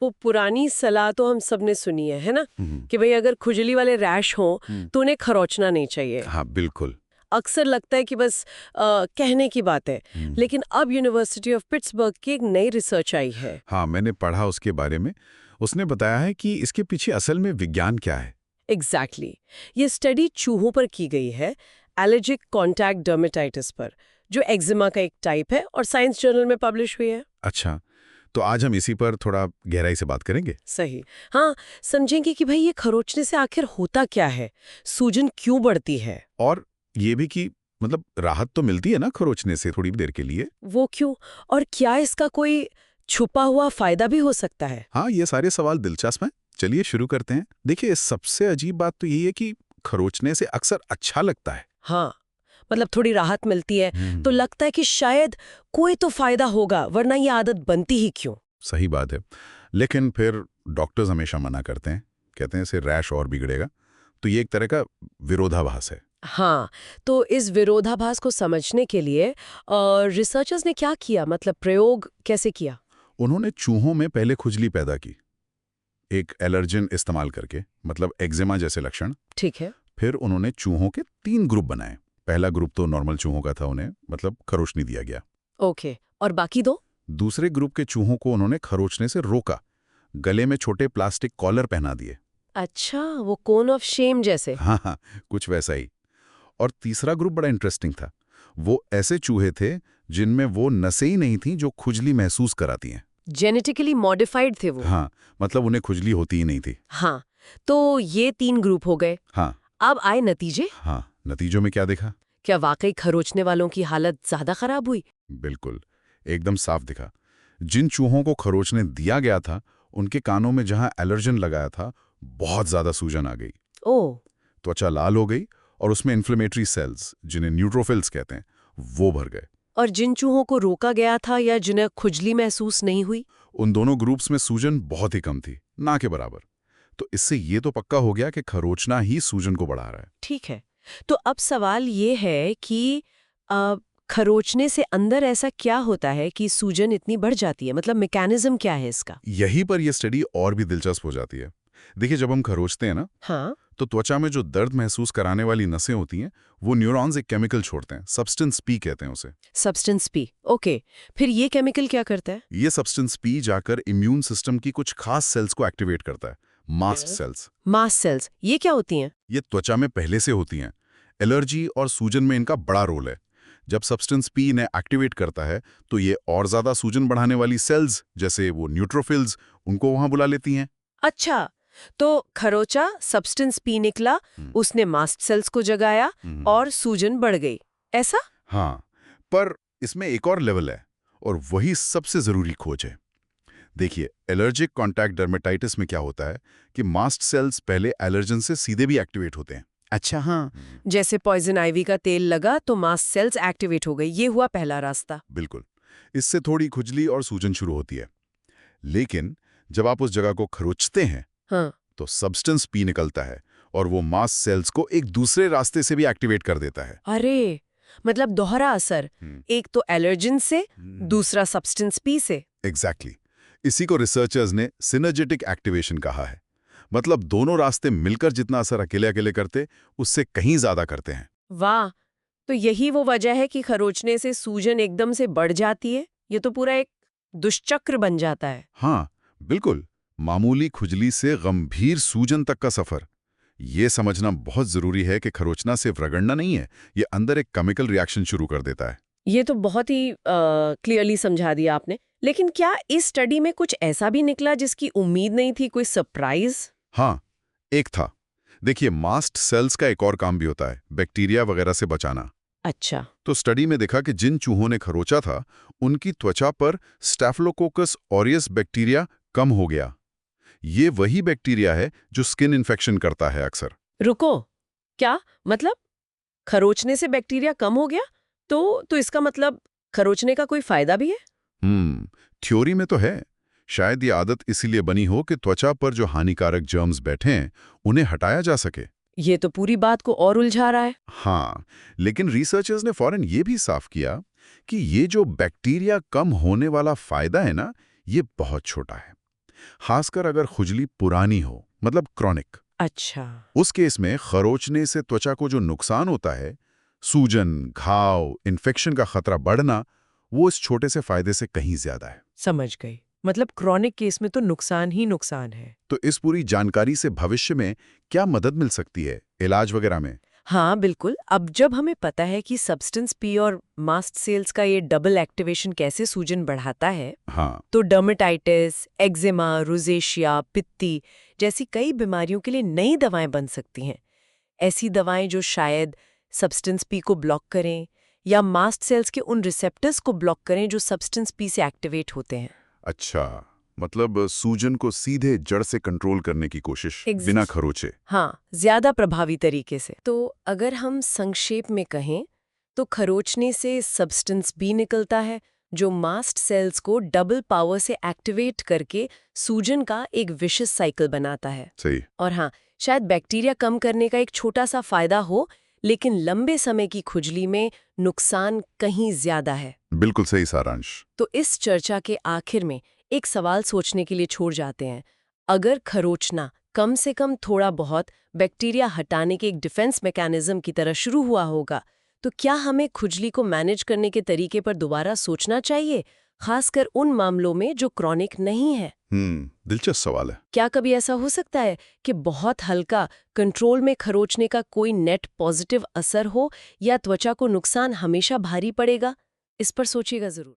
वो पुरानी सलाह तो हम सबने सुनी है ना? कि भाई अगर खुजली वाले रैश हो तो उन्हें खरोचना नहीं चाहिए। हाँ बिल्कुल। अक्सर लगता है कि बस कहने की बात है, लेकिन अब यूनिवर्सिटी ऑफ पिट्सबर्ग की एक नई रिसर्च आई है। हाँ, मैंने पढ़ा उसके बारे में। उसने बताया है कि इसके पीछे असल में विज्ञान क्या है। एग्जैक्टली ये स्टडी चूहों पर की गई है, एलर्जिक कॉन्टैक्ट डर्मेटाइटिस पर, जो एक्जिमा का एक टाइप है और साइंस जर्नल में पब्लिश हुई है। अच्छा, तो आज हम इसी पर थोड़ा गहराई से बात करेंगे। सही। हाँ, समझेंगे कि भाई ये खरोचने से आखिर होता क्या है, सूजन क्यों बढ़ती है, और ये भी कि मतलब राहत तो मिलती है ना खरोचने से थोड़ी देर के लिए। वो क्यों, और क्या इसका कोई छुपा हुआ फायदा भी हो सकता है। हाँ, ये सारे सवाल दिलचस्प हैं। चलिए शुरू करते हैं। देखिए, सबसे अजीब बात तो यही है कि खरोचने से अक्सर अच्छा लगता है। हाँ, मतलब थोड़ी राहत मिलती है तो हम्म, लगता है कि शायद कोई तो फायदा होगा, वरना ये आदत बनती ही क्यों। सही बात है। लेकिन फिर डॉक्टर्स हमेशा मना करते हैं, कहते हैं इससे रैश और बिगड़ेगा। तो ये एक तरह का विरोधाभास है। हाँ, तो इस विरोधाभास को समझने के लिए रिसर्चर्स ने क्या किया, मतलब प्रयोग कैसे किया। उन्होंने चूहों में पहले खुजली पैदा की, एक एलर्जन इस्तेमाल करके, मतलब एक्जिमा जैसे लक्षण। ठीक है। फिर उन्होंने चूहों के 3 ग्रुप बनाए। पहला ग्रुप तो नॉर्मल चूहों का था, उन्हें मतलब खरोचनी दिया गया। ओके, और बाकी दो। दूसरे ग्रुप के चूहों को उन्होंने खरोचने से रोका, गले में छोटे प्लास्टिक कॉलर पहना दिए। अच्छा, वो कोन ऑफ शेम जैसे। हाँ हाँ, कुछ वैसा ही। और तीसरा ग्रुप बड़ा इंटरेस्टिंग था। वो ऐसे चूहे थे जिनमें वो नसें ही नहीं थीं जो खुजली महसूस कराती हैं। जेनेटिकली मॉडिफाइड थे वो। हाँ, मतलब उन्हें खुजली होती ही नहीं थी। हाँ, तो ये 3 ग्रुप हो गए। हाँ अब आए नतीजे। हाँ, नतीजों में क्या देखा? क्या वाकई खरोचने वालों की हालत ज्यादा खराब हुई। बिल्कुल, एकदम साफ दिखा। जिन चूहों को खरोचने दिया गया था, उनके कानों में जहां एलर्जन लगाया था, बहुत ज्यादा सूजन आ गई। ओह। त्वचा लाल हो गई और उसमें इन्फ्लेमेटरी सेल्स, जिन्हें न्यूट्रोफिल्स कहते हैं, वो भर गए। और जिन चूहों को रोका गया था या जिन्हें खुजली महसूस नहीं हुई। उन दोनों ग्रुप्स में सूजन बहुत ही कम थी, ना के बराबर। तो इससे ये तो पक्का हो गया कि खरोचना ही सूजन को बढ़ा रहा है। ठीक है, तो अब सवाल ये है कि खरोचने से अंदर ऐसा क्या होता है कि सूजन इतनी बढ़ जाती है, मतलब मैकेनिज्म क्या है इसका। यहीं पर यह स्टडी और भी दिलचस्प हो जाती है। देखिए, जब हम खरोचते हैं ना, हाँ। तो त्वचा में जो दर्द महसूस कराने वाली नसें होती हैं, वो न्यूरॉन्स एक केमिकल छोड़ते हैं, सब्सटेंस पी कहते हैं उसे। Substance P, okay. फिर ये केमिकल क्या करता है। ये सब्सटेंस पी जाकर इम्यून सिस्टम की कुछ खास सेल्स को एक्टिवेट करता है, मास्ट सेल्स। मास्ट सेल्स ये क्या होती हैं। ये त्वचा में पहले से होती हैं। एलर्जी और सूजन में इनका बड़ा रोल है। जब सब्सटेंस पी इन्हें एक्टिवेट करता है, तो ये और ज्यादा सूजन बढ़ाने वाली सेल्स, जैसे वो न्यूट्रोफिल्स, उनको वहां बुला लेती हैं। अच्छा, तो खरोचा, सब्सटेंस पी निकला, उसने मास्ट सेल्स को जगाया और सूजन बढ़ गई, ऐसा। हाँ, पर इसमें एक और लेवल है, और वही सबसे जरूरी खोज है। देखिए, एलर्जिक कॉन्टैक्ट डर्मेटाइटिस में क्या होता है कि मास्ट सेल्स पहले एलर्जन से सीधे भी एक्टिवेट होते हैं। अच्छा, हाँ, जैसे पॉइजन आइवी का तेल लगा तो मास्ट सेल्स एक्टिवेट हो गई, ये हुआ पहला रास्ता। बिल्कुल, इससे थोड़ी खुजली और सूजन शुरू होती है। लेकिन जब आप उस जगह को खरोचते हैं, हाँ। तो सब्सटेंस पी निकलता है और वो मास्ट सेल्स को एक दूसरे रास्ते से भी एक्टिवेट कर देता है। अरे, मतलब दोहरा असर, एक तो एलर्जन से, दूसरा सब्सटेंस पी से। एग्जैक्टली। इसी को रिसर्चर्स ने सिनर्जेटिक एक्टिवेशन कहा है। मतलब दोनों रास्ते मिलकर जितना असर अकेले अकेले करते, उससे कहीं ज्यादा करते हैं। वाह, तो यही वो वजह है कि खरोचने से सूजन एकदम से बढ़ जाती है। ये तो पूरा एक दुष्चक्र बन जाता है। हाँ, बिल्कुल। मामूली खुजली से गंभीर सूजन तक का सफर। ये समझना बहुत जरूरी है कि खरोचना सिर्फ रगड़ना नहीं है, ये अंदर एक केमिकल रिएक्शन शुरू कर देता है। ये तो बहुत ही क्लियरली समझा दिया आपने। लेकिन क्या इस स्टडी में कुछ ऐसा भी निकला जिसकी उम्मीद नहीं थी, कोई सरप्राइज। हाँ, एक था। देखिए, मास्ट सेल्स का एक और काम भी होता है, बैक्टीरिया वगैरह से बचाना। अच्छा। तो स्टडी में देखा कि जिन चूहों ने खरोचा था, उनकी त्वचा पर स्टैफिलोकोकस ऑरियस बैक्टीरिया कम हो गया। ये वही बैक्टीरिया है जो स्किन इन्फेक्शन करता है अक्सर। रुको, क्या मतलब खरोचने से बैक्टीरिया कम हो गया, तो इसका मतलब खरोचने का कोई फायदा भी है। थ्योरी में तो है। शायद ये आदत इसीलिए बनी हो कि त्वचा पर जो हानिकारक जर्म्स बैठे हैं, उन्हें हटाया जा सके। ये तो पूरी बात को और उलझा रहा है। हाँ, लेकिन रिसर्चर्स ने फौरन ये भी साफ किया कि ये जो बैक्टीरिया कम होने वाला फायदा है ना, ये बहुत छोटा है। खासकर अगर खुजली पुरानी हो, मतलब क्रॉनिक। अच्छा। उस केस में खरोचने से त्वचा को जो नुकसान होता है, सूजन, घाव, इन्फेक्शन का खतरा बढ़ना, वो इस छोटे से फायदे से कहीं ज्यादा है। समझ गई। मतलब क्रॉनिक केस में तो नुकसान ही नुकसान है। तो इस पूरी जानकारी से भविष्य में क्या मदद मिल सकती है इलाज वगैरह में? हाँ बिल्कुल। अब जब हमें पता है कि सब्सटेंस पी और मास्ट सेल्स का ये डबल एक्टिवेशन कैसे सूजन बढ़ाता है, हाँ, तो डर्मेटाइटिस, एक्जिमा, रोजेशिया, पित्ती जैसी कई बीमारियों के लिए नई दवाएं बन सकती हैं। ऐसी दवाएं जो शायद सब्सटेंस पी को ब्लॉक करें या मास्ट सेल्स के उन रिसेप्टर्स को ब्लॉक करें जो सब्सटेंस पी से एक्टिवेट होते हैं। अच्छा, मतलब सूजन को सीधे जड़ से कंट्रोल करने की कोशिश, बिना खरोचे। हाँ, ज्यादा प्रभावी तरीके से। तो अगर हम संक्षेप में कहें तो खरोचने से सब्सटेंस बी निकलता है जो मास्ट सेल्स को डबल पावर से एक्टिवेट करके सूजन का एक विशेष साइकिल बनाता है। सही। और हाँ, शायद बैक्टीरिया कम करने का एक छोटा सा फायदा हो, लेकिन लंबे समय की खुजली में नुकसान कहीं ज्यादा है। बिल्कुल सही सारांश। तो इस चर्चा के आखिर में एक सवाल सोचने के लिए छोड़ जाते हैं। अगर खरोचना कम से कम थोड़ा बहुत बैक्टीरिया हटाने के एक डिफेंस मैकेनिज्म की तरह शुरू हुआ होगा, तो क्या हमें खुजली को मैनेज करने के तरीके पर दोबारा सोचना चाहिए, खासकर उन मामलों में जो क्रॉनिक नहीं है? दिलचस्प सवाल है। क्या कभी ऐसा हो सकता है कि बहुत हल्का कंट्रोल में खरोचने का कोई नेट पॉजिटिव असर हो, या त्वचा को नुकसान हमेशा भारी पड़ेगा? इस पर सोचिएगा जरूर।